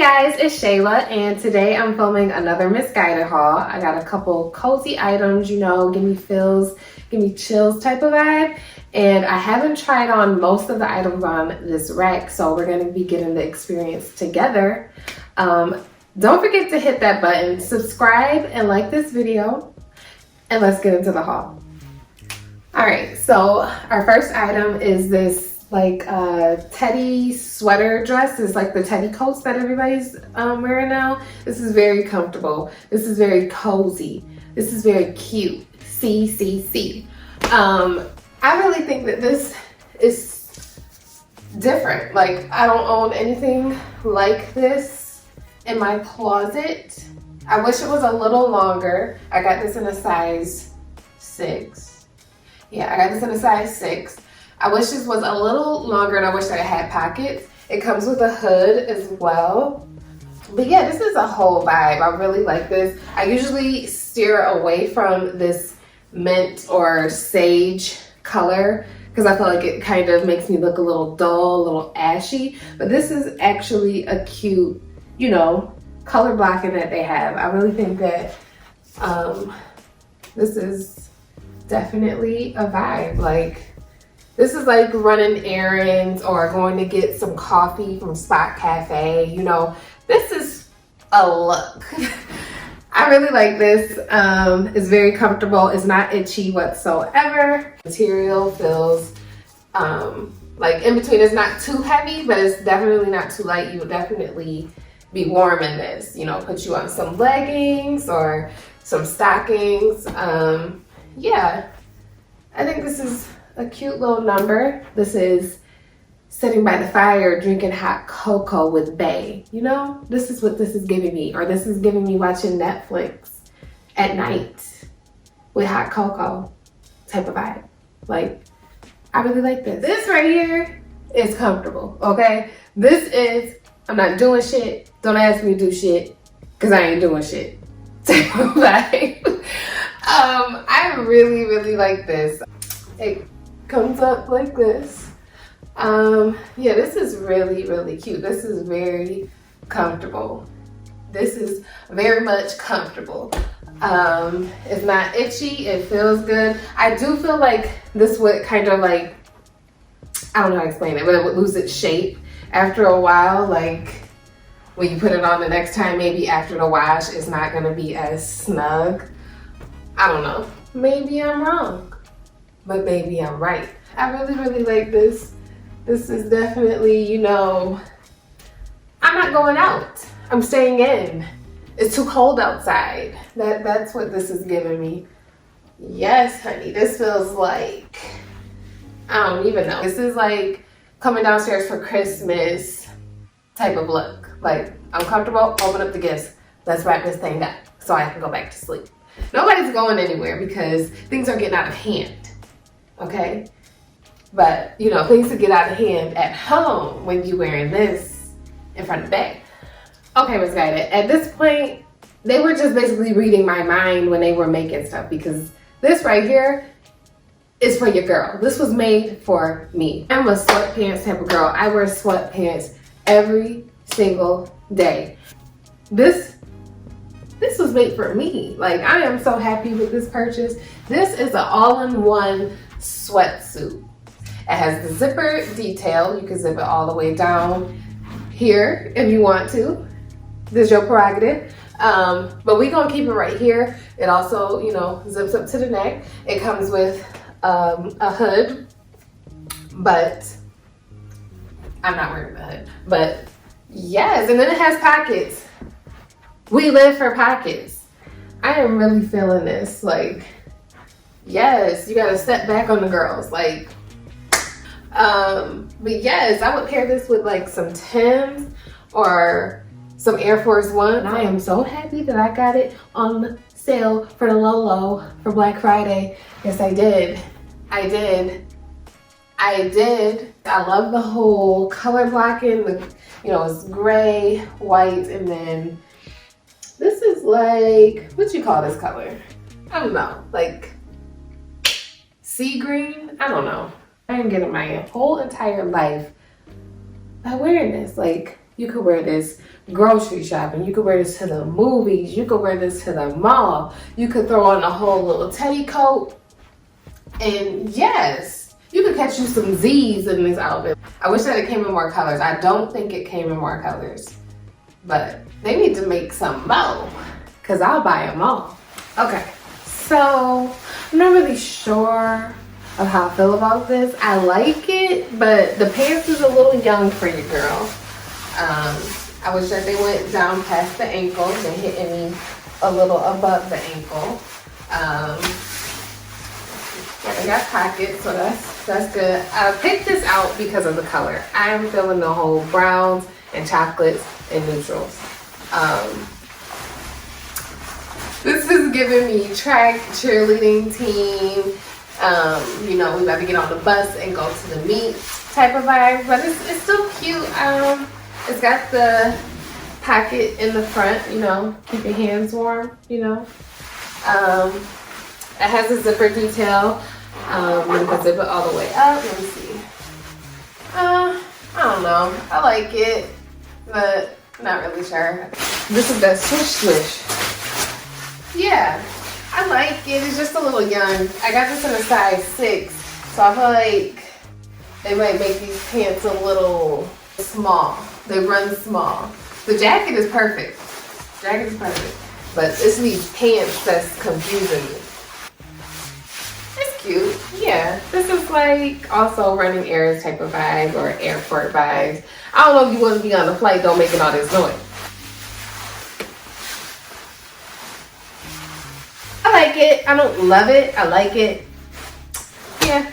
Guys, it's Shayla, and today I'm filming another Missguided haul. I got a couple cozy items, you know, give me feels, give me chills type of vibe. And I haven't tried on most of the items on this rack, so we're going to be getting the experience together. Don't forget to hit that button, subscribe, and like this video, and let's get into the haul. Alright, so our first item is this like teddy sweater dress. Is like the teddy coats that everybody's wearing now. This is very comfortable. This is very cozy. This is very cute. See. I really think that this is different. Like, I don't own anything like this in my closet. I wish it was a little longer. I got this in a size 6. Yeah, I got this in a size 6. I wish this was a little longer, and I wish that it had pockets. It comes with a hood as well. But yeah, this is a whole vibe. I really like this. I usually steer away from this mint or sage color because I feel like it kind of makes me look a little dull, a little ashy. But this is actually a cute, you know, color blocking that they have. I really think that this is definitely a vibe. Like, this is like running errands or going to get some coffee from Spot Cafe. You know, this is a look. I really like this. It's very comfortable. It's not itchy whatsoever. Material feels like in between. It's not too heavy, but it's definitely not too light. You would definitely be warm in this. You know, put you on some leggings or some stockings. Yeah, I think this is a cute little number. This is sitting by the fire drinking hot cocoa with bae. You know, this is what this is giving me. Or this is giving me watching Netflix at night with hot cocoa type of vibe. Like, I really like this. This right here is comfortable, okay? This is, I'm not doing shit. Don't ask me to do shit because I ain't doing shit type of vibe. I really like this. It comes up like this. Yeah, this is really cute. This is very comfortable. This is very much comfortable. It's not itchy. It feels good. I do feel like this would kind of like, I don't know how to explain it, but it would lose its shape after a while. Like, when you put it on the next time, maybe after the wash, it's not going to be as snug. I don't know. Maybe I'm wrong, but maybe I'm right. I really like this. This is definitely, you know, I'm not going out. I'm staying in. It's too cold outside. That's what this is giving me. Yes, honey, this feels like, I don't even know. This is like coming downstairs for Christmas type of look. Like, I'm comfortable, open up the gifts. Let's wrap this thing up so I can go back to sleep. Nobody's going anywhere because things are getting out of hand, okay? But, you know, things to get out of hand at home when you're wearing this in front of the bae. Okay, Missguided. At this point, they were just basically reading my mind when they were making stuff, because this right here is for your girl. This was made for me. I'm a sweatpants type of girl. I wear sweatpants every single day. This was made for me. Like, I am so happy with this purchase. This is an all-in-one sweatsuit. It has the zipper detail. You can zip it all the way down here if you want to. This is your prerogative. But we're gonna keep it right here. It also, you know, zips up to the neck. It comes with a hood, but I'm not wearing the hood. But yes, and then it has pockets. We live for pockets. I am really feeling this. Like, yes, you gotta step back on the girls. Like, but yes, I would pair this with like some Timbs or some Air Force One. I am so happy that I got it on sale for the low for Black Friday. Yes, I did. I love the whole color blocking. You know, it's gray, white, and then this is like, what you call this color? I don't know, like sea green? I don't know. I am getting my whole entire life by wearing this. Like, You could wear this grocery shopping. You could wear this to the movies. You could wear this to the mall. You could throw on a whole little teddy coat. And yes, you could catch you some Z's in this outfit. I wish that it came in more colors. I don't think it came in more colors. But they need to make some more, because I'll buy them all. Okay, so I'm not really sure of how I feel about this. I like it, but the pants is a little young for you, girl. I wish that they went down past the ankles and hitting me a little above the ankle. Yeah, they got pockets, so that's good. I picked this out because of the color. I am feeling the whole browns and chocolates and neutrals. This is giving me track cheerleading team. You know, we about to get on the bus and go to the meet type of vibe, but it's still cute. It's got the pocket in the front, you know, keep your hands warm, you know. It has a zipper detail. You can zip it all the way up. Let me see. I don't know. I like it, but not really sure. This is that swish swish. Yeah, I like it. It's just a little young. I got this in a size 6, so I feel like they might make these pants a little small. They run small. The jacket is perfect. But it's these pants that's confusing me. It's cute. Yeah. This is like also running errands type of vibe or airport vibes. I don't know if you want to be on the flight, don't making all this noise. I like it. I don't love it. I like it. Yeah.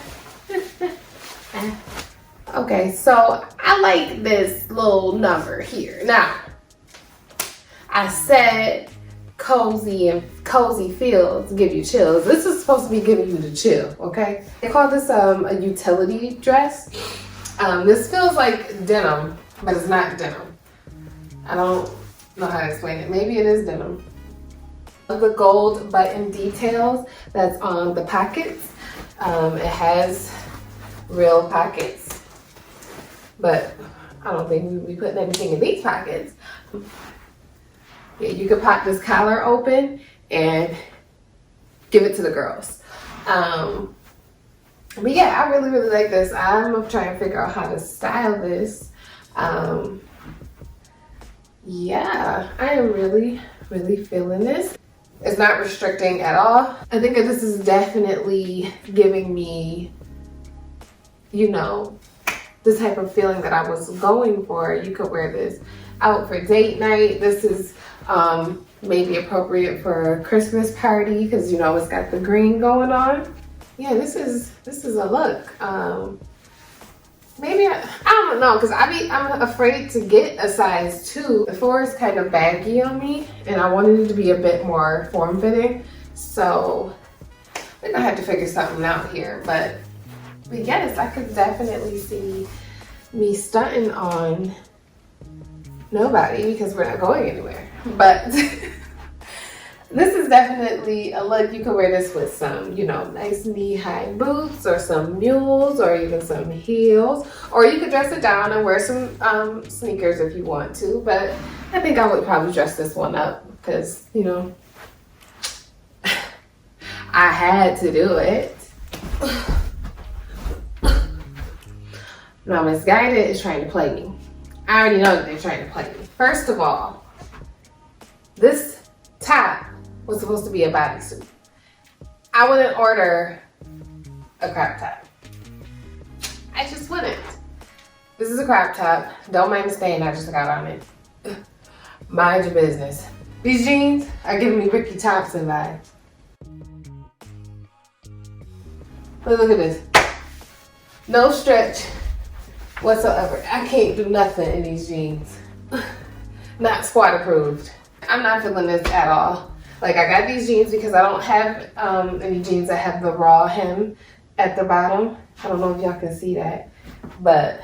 Okay, so I like this little number here. Now, I said cozy feels give you chills. This is supposed to be giving you the chill, okay? They call this a utility dress. This feels like denim, but it's not denim. I don't know how to explain it. Maybe it is denim. The gold button details that's on the pockets. It has real pockets. But I don't think we'll be putting anything in these pockets. Yeah, you could pop this collar open and give it to the girls. But yeah, I really, really like this. I'm trying to figure out how to style this. Yeah, I am really, really feeling this. It's not restricting at all. I think that this is definitely giving me, you know, the type of feeling that I was going for. You could wear this out for date night. This is maybe appropriate for a Christmas party because, you know, it's got the green going on. Yeah, this is a look. Maybe I don't know, because I'm afraid to get a size 2. The 4 is kind of baggy on me, and I wanted it to be a bit more form-fitting. So we're gonna have to figure something out here. But yes, I could definitely see me stunting on nobody because we're not going anywhere. But this is definitely a look. You could wear this with some, you know, nice knee-high boots or some mules or even some heels. Or you could dress it down and wear some sneakers if you want to. But I think I would probably dress this one up because, you know, I had to do it. Now, Missguided is trying to play me. I already know that they're trying to play me. First of all, this top was supposed to be a bodysuit. I wouldn't order a crop top. I just wouldn't. This is a crop top. Don't mind the stain I just got on it. Mind your business. These jeans are giving me Ricky Thompson vibes. But look at this. No stretch whatsoever. I can't do nothing in these jeans. Not squat approved. I'm not feeling this at all. Like, I got these jeans because I don't have any jeans that have the raw hem at the bottom. I don't know if y'all can see that, but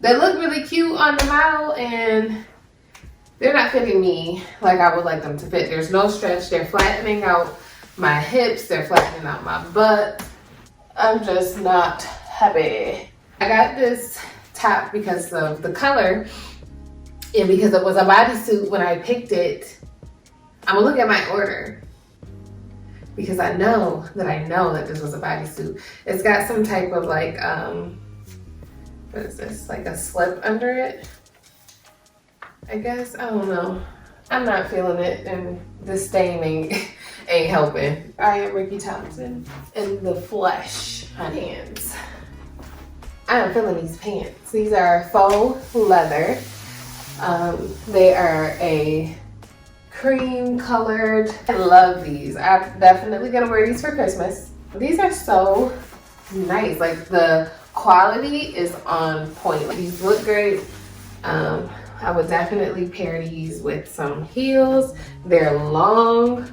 they look really cute on the model and they're not fitting me like I would like them to fit. There's no stretch. They're flattening out my hips. They're flattening out my butt. I'm just not happy. I got this top because of the color And because it was a bodysuit when I picked it, I'm gonna look at my order because I know that this was a bodysuit. It's got some type of like, what is this? Like a slip under it, I guess. I don't know. I'm not feeling it, and the stain ain't helping. I am Ricky Thompson in the flesh on hands. I am feeling these pants. These are faux leather. They are a cream colored. I love these. I'm definitely gonna wear these for Christmas. These are so nice. Like the quality is on point. These look great. I would definitely pair these with some heels. They're long.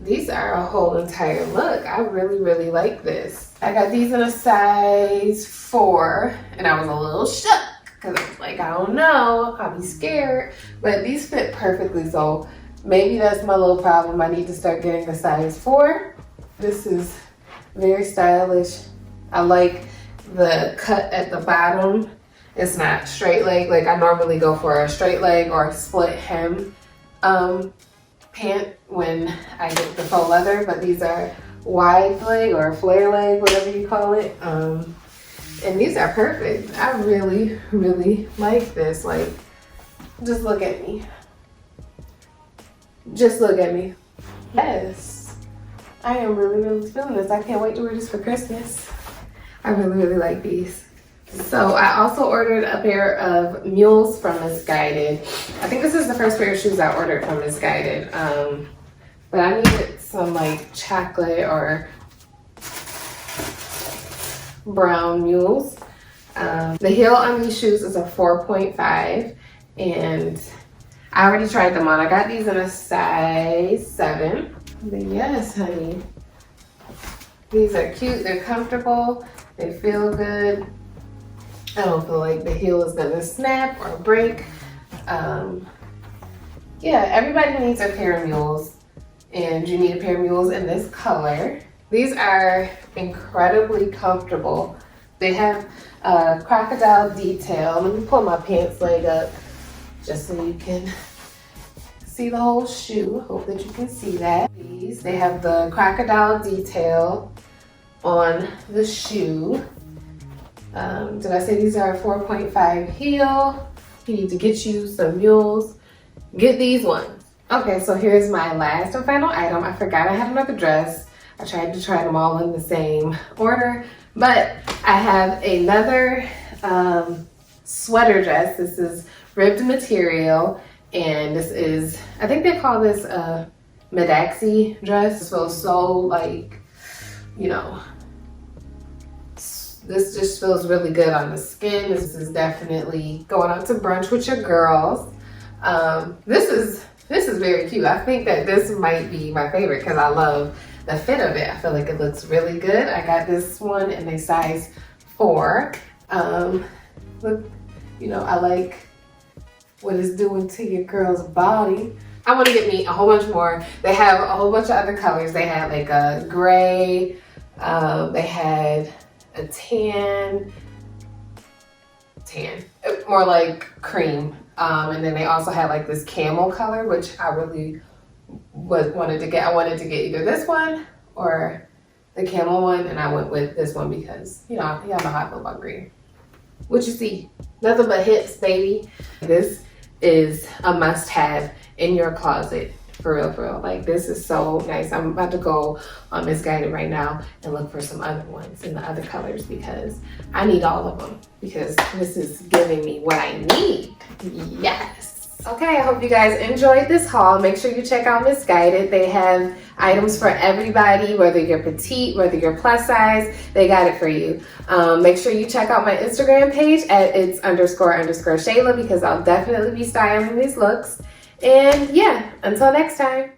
These are a whole entire look. I really, really like this. I got these in a size 4, and I was a little shook because I was like, I don't know, I'll be scared. But these fit perfectly, so maybe that's my little problem. I need to start getting a size 4. This is very stylish. I like the cut at the bottom. It's not straight leg. Like I normally go for a straight leg or a split hem pant when I get the faux leather, but these are wide leg or flare leg, whatever you call it. And these are perfect. I really, really like this. Like, just look at me. Just look at me. Yes. I am really, really feeling this. I can't wait to wear this for Christmas. I really, really like these. So I also ordered a pair of mules from Missguided. I think this is the first pair of shoes I ordered from Missguided. But I needed some like chocolate or brown mules. The heel on these shoes is a 4.5, and I already tried them on. I got these in a size 7. But yes, honey. These are cute, they're comfortable, they feel good. I don't feel like the heel is gonna snap or break. Yeah, everybody needs a pair of mules, and you need a pair of mules in this color. These are incredibly comfortable. They have a crocodile detail. Let me pull my pants leg up just so you can see the whole shoe. Hope that you can see that. They have the crocodile detail on the shoe. Did I say these are a 4.5 heel? You need to get you some mules. Get these ones. Okay, so here's my last and final item. I forgot I had another dress. I tried to try them all in the same order, but I have another sweater dress. This is ribbed material, and this is, I think they call this a Medaxi dress. This feels so like, you know, this just feels really good on the skin. This is definitely going out to brunch with your girls. This is very cute. I think that this might be my favorite because I love the fit of it. I feel like it looks really good. I got this one in a size 4. Look, you know, I like what it's doing to your girl's body. I want to get me a whole bunch more. They have a whole bunch of other colors. They had like a gray, they had a tan, more like cream. And then they also had like this camel color, which I really wanted to get. I wanted to get either this one or the camel one, and I went with this one because, you know, you know how I feel about green. What you see? Nothing but hips, baby. This is a must-have in your closet. For real, for real. Like, this is so nice. I'm about to go on Missguided right now and look for some other ones in the other colors because I need all of them because this is giving me what I need. Yes. Okay, I hope you guys enjoyed this haul. Make sure you check out Missguided. They have items for everybody, whether you're petite, whether you're plus size, they got it for you. Make sure you check out my Instagram page at its__Shayla because I'll definitely be styling these looks. And yeah, until next time.